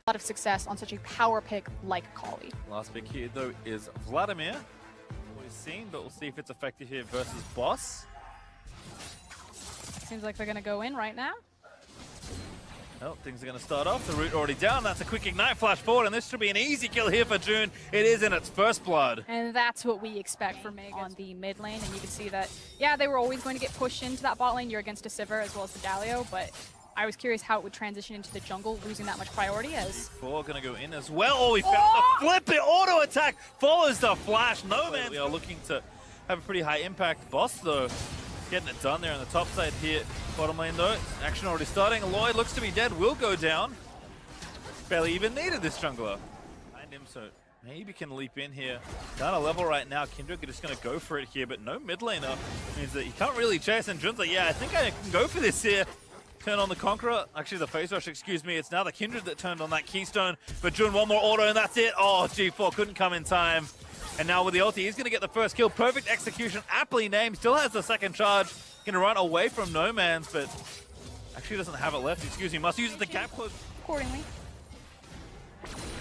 lot of success on such a power pick like Kali. Last pick here, though, is Vladimir. Always seen, but we'll see if it's effective here versus Boss. Seems like they're going to go in right now. Well, things are going to start off. The root already down. That's a quick ignite flash forward, and this should be an easy kill here for June. It is in its first blood. And that's what we expect from Mega on the mid lane. And you can see that, yeah, they were always going to get pushed into that bot lane. You're against a Sivir as well as the Galio, but I was curious how it would transition into the jungle, losing that much priority as... Four going to go in as well. Oh, we found the flip. It auto attack follows the flash. No man. We are looking to have a pretty high impact. Boss, though, getting it done there on the top side here. Bottom lane, though, action already starting. Lloyd looks to be dead, will go down. Barely even needed this jungler. Behind him, so maybe can leap in here. Down a level right now. Kindred just going to go for it here, but no mid laner. Means that he can't really chase, and Jun's like, yeah, I think I can go for this here. Turn on the Conqueror. Actually, the Phase Rush, excuse me. It's now the Kindred that turned on that Keystone. But Jun, one more auto, and that's it. Oh, G4 couldn't come in time. And now with the ulti, he's going to get the first kill. Perfect execution, aptly named. Still has the second charge. Going to run away from No Man's, but actually doesn't have it left. Excuse me, must use the gap close. Accordingly.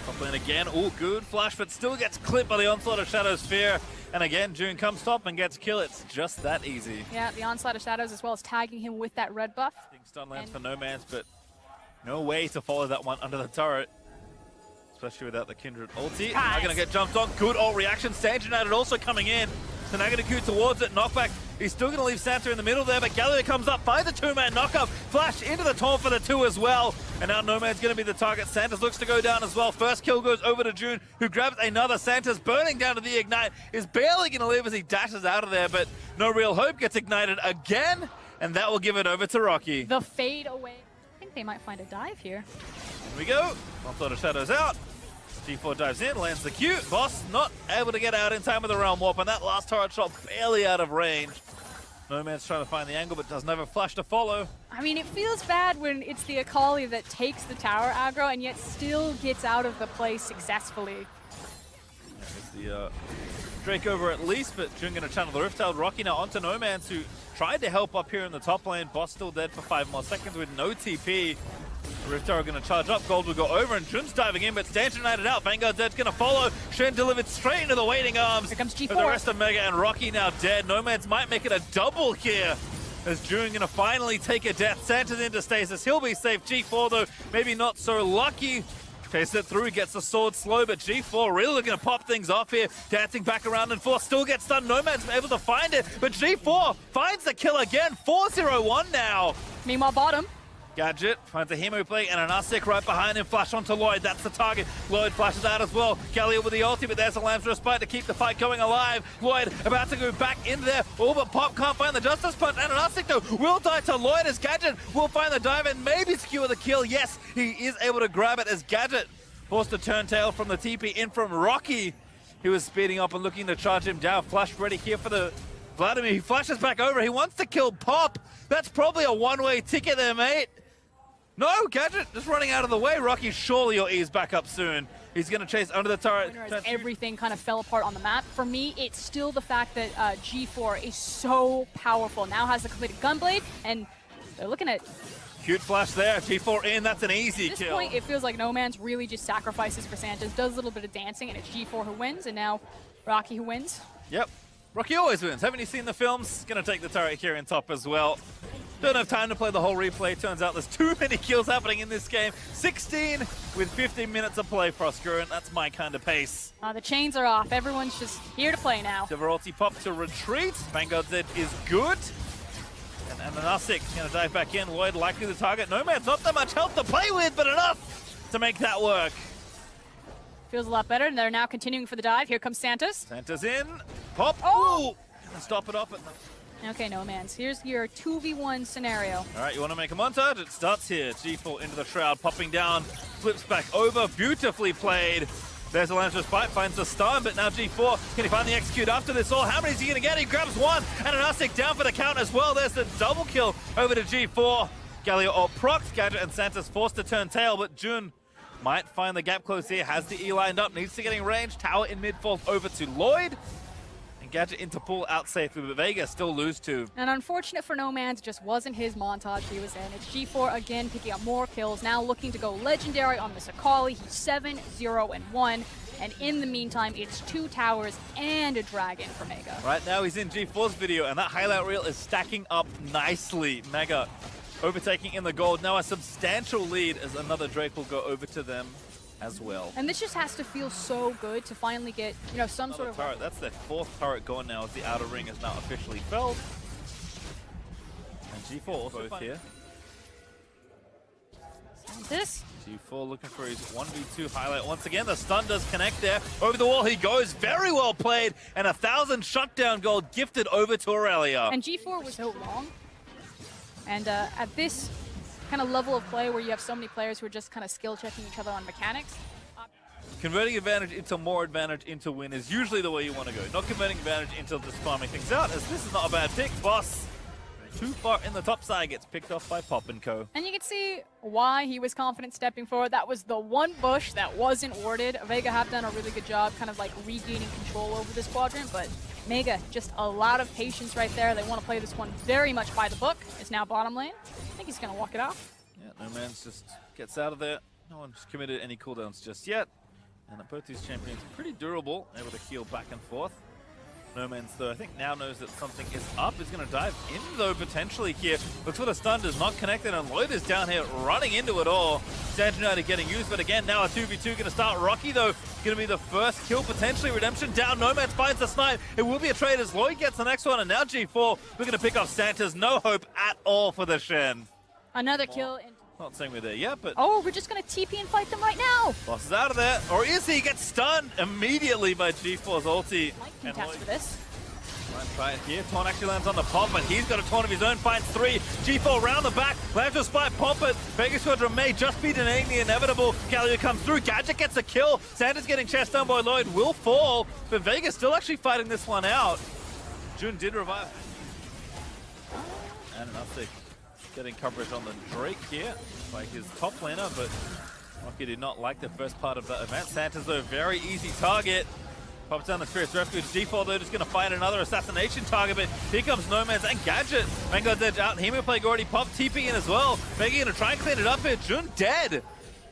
Top lane again. Oh, good flash, but still gets clipped by the Onslaught of Shadow's Fear. And again, June comes top and gets kill. It's just that easy. Yeah, the Onslaught of Shadows as well as tagging him with that red buff. Big stun lands for No Man's, but no way to follow that one under the turret. Especially without the Kindred ulti. Now going to get jumped on. Good ult reaction. Stage United also coming in. So now going to queue towards it. Knockback. He's still going to leave Santa in the middle there, but Galio comes up, finds the two-man knockup. Flash into the taunt for the two as well. And now No Man's going to be the target. Santa's looks to go down as well. First kill goes over to June, who grabs another. Santa's burning down to the ignite. Is barely going to live as he dashes out of there, but no real hope. Gets ignited again, and that will give it over to Rocky. The fade away. I think they might find a dive here. Here we go. Onslaught of Shadows out. G4 dives in, lands the Q. Boss not able to get out in time with the Realm Warp, and that last turret shot barely out of range. No Man's trying to find the angle, but doesn't have a flash to follow. I mean, it feels bad when it's the Akali that takes the tower aggro and yet still gets out of the play successfully. Yeah, it's the Drake over at least, but June going to channel the Rift out. Rocky now onto No Man's, who tried to help up here in the top lane. Boss still dead for 5 more seconds with no TP. Rift Tower going to charge up, Gold will go over, and Jun's diving in, but Stanch United out. Vanguard's dead, going to follow. Shen delivered straight into the waiting arms. Here comes G4. The rest of Mega and Rocky now dead. No Man's might make it a double here, as June going to finally take a death. Santa's into stasis, he'll be safe. G4 though, maybe not so lucky. Chase it through, gets the sword slow, but G4 really looking to pop things off here. Dancing back around and force, still gets stunned. No Man's able to find it, but G4 finds the kill again. 4-0-1 now. Meanwhile, bottom. Gadget finds a Hemo play and an Usyk right behind him. Flash onto Lloyd, that's the target. Lloyd flashes out as well. Galio with the ulti, but there's a Lamb's Respite to keep the fight going alive. Lloyd about to go back in there. Oh, but Pop can't find the Justice Punch, and an Usyk though will die to Lloyd as Gadget will find the dive and maybe secure the kill. Yes, he is able to grab it as Gadget forced to turn tail from the TP in from Rocky. He was speeding up and looking to charge him down. Flash ready here for the Vladimir. He flashes back over. He wants to kill Pop. That's probably a one-way ticket there, mate. No, Gadget just running out of the way. Rocky, surely you'll ease back up soon. He's going to chase under the turret. Everything kind of fell apart on the map. For me, it's still the fact that G4 is so powerful. Now has the completed Gunblade, and they're looking at... Cute flash there. G4 in. That's an easy kill. At this point, it feels like No Man's really just sacrifices for Santas, does a little bit of dancing, and it's G4 who wins, and now Rocky who wins. Yep. Rocky always wins. Haven't you seen the films? Going to take the turret here in top as well. Don't have time to play the whole replay. Turns out there's too many kills happening in this game. 16 with 15 minutes of play, Frostgurn. That's my kind of pace. The chains are off. Everyone's just here to play now. Ulti pop to retreat. Vanguard's dead is good. And an Usyk going to dive back in. Lloyd likely the target. No Man's not that much health to play with, but enough to make that work. Feels a lot better, and they're now continuing for the dive. Here comes Santa's. Santa's in. Pop. Oh! Gonna stop it off. Okay, No Man's. Here's your 2v1 scenario. All right, you want to make a montage? It starts here. G4 into the Shroud, popping down, flips back over. Beautifully played. There's a Lance Respite, finds the stun, but now G4, can he find the execute after this all? How many is he going to get? He grabs one, and an Usyk down for the count as well. There's the double kill over to G4. Galio all procs, Gadget and Santa's forced to turn tail, but Jun might find the gap close here, has the E lined up, needs to get in range. Tower in mid falls over to Lloyd. Gadget into pull out safely, but Vega still lose 2. And unfortunate for No Man's, it just wasn't his montage he was in. It's G4 again picking up more kills, now looking to go legendary on Mr. Akali. He's 7-0-1. And in the meantime, it's 2 towers and a dragon for Mega. Right now he's in G4's video, and that highlight reel is stacking up nicely. Mega overtaking in the gold. Now a substantial lead as another Drake will go over to them as well. And this just has to feel so good to finally get, you know, some sort of turret. That's their 4th turret gone now as the outer ring is now officially felled. And G4 also both here. This G4 looking for his 1v2 highlight. Once again, the stun does connect there. Over the wall he goes. Very well played. And 1,000 shutdown gold gifted over to Aurelia. And G4 was so long. And at this kind of level of play where you have so many players who are just kind of skill checking each other on mechanics. Converting advantage into more advantage into win is usually the way you want to go. Not converting advantage into just farming things out, as this is not a bad pick. Boss, too far in the top side, gets picked off by Pop & Co. And you can see why he was confident stepping forward. That was the one bush that wasn't warded. Vega have done a really good job kind of like regaining control over this quadrant, but Mega, just a lot of patience right there. They want to play this one very much by the book. It's now bottom lane. I think he's going to walk it off. Yeah, No Man's just gets out of there. No one's committed any cooldowns just yet. And both these champions are pretty durable, able to heal back and forth. No Man's, though, I think now knows that something is up. He's going to dive in, though, potentially here. Looks for the stun, does not connect it, and Lloyd is down here running into it all. Stand United getting used, but again, now a 2v2 going to start. Rocky, though, going to be the first kill, potentially. Redemption down, No Man's finds the snipe. It will be a trade as Lloyd gets the next one, and now G4 looking to pick off Santa's. No hope at all for the Shen. Another kill. Not saying we're there yet, but... Oh, we're just going to TP and fight them right now. Boss is out of there. Or is he? Gets stunned immediately by G4's ulti. Mike can for this. Try it here. Taunt actually lands on the Pop, but he's got a taunt of his own. Finds 3. G4 round the back. Lands to spy Pop it. Vega Squadron may just be denying the inevitable. Galio comes through. Gadget gets a kill. Santa's getting chest down by Lloyd. Will fall, but Vega's still actually fighting this one out. Jun did revive. And enough getting coverage on the Drake here by his top laner, but Rocky did not like the first part of that event. Santa's, though, very easy target. Pops down the Spirit's Refuge. G4, though, just going to find another assassination target, but here comes No Man's and Gadget. Vanguard's edge out. Hemoplague already popped. TP in as well. Vega going to try and clean it up here. Jun dead.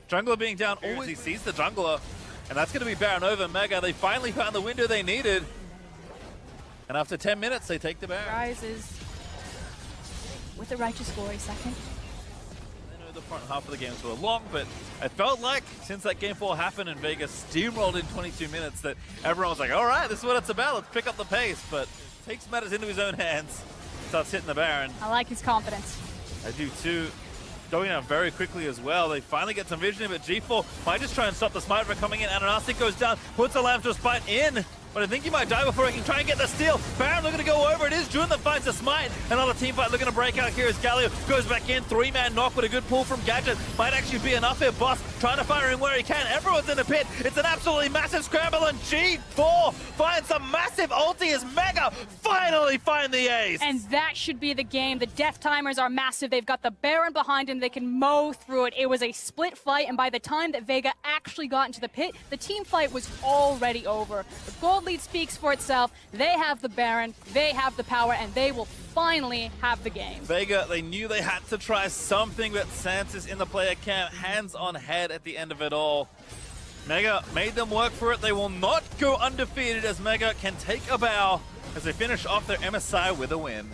Jungler being down. Always he sees the jungler. And that's going to be Baron over Mega. They finally found the window they needed. And after 10 minutes, they take the Baron. Rises with the Righteous Glory second. I know the front half of the games were long, but it felt like since that Game 4 happened and Vegas steamrolled in 22 minutes that everyone was like, all right, this is what it's about. Let's pick up the pace. But takes matters into his own hands. Starts hitting the Baron. I like his confidence. I do too. Going out very quickly as well. They finally get some vision, but G4 might just try and stop the smite from coming in. Ananastic goes down, puts the lamp to a spite in. But I think he might die before he can try and get the steal. Baron looking to go over. It is Jun that finds the smite. Another team fight looking to break out here as Galio goes back in. 3-man knock with a good pull from Gadget. Might actually be enough here. Boss trying to fire him where he can. Everyone's in the pit. It's an absolutely massive scramble, and G4 finds a massive ulti as Mega finally find the ace. And that should be the game. The death timers are massive. They've got the Baron behind him. They can mow through it. It was a split fight, and by the time that Vega actually got into the pit, the team fight was already over. The gold lead speaks for itself. They have the Baron, they have the power, and they will finally have the game. Vega, they knew they had to try something, but Santa's in the player camp, hands on head at the end of it all. Mega made them work for it. They will not go undefeated as Mega can take a bow as they finish off their MSI with a win.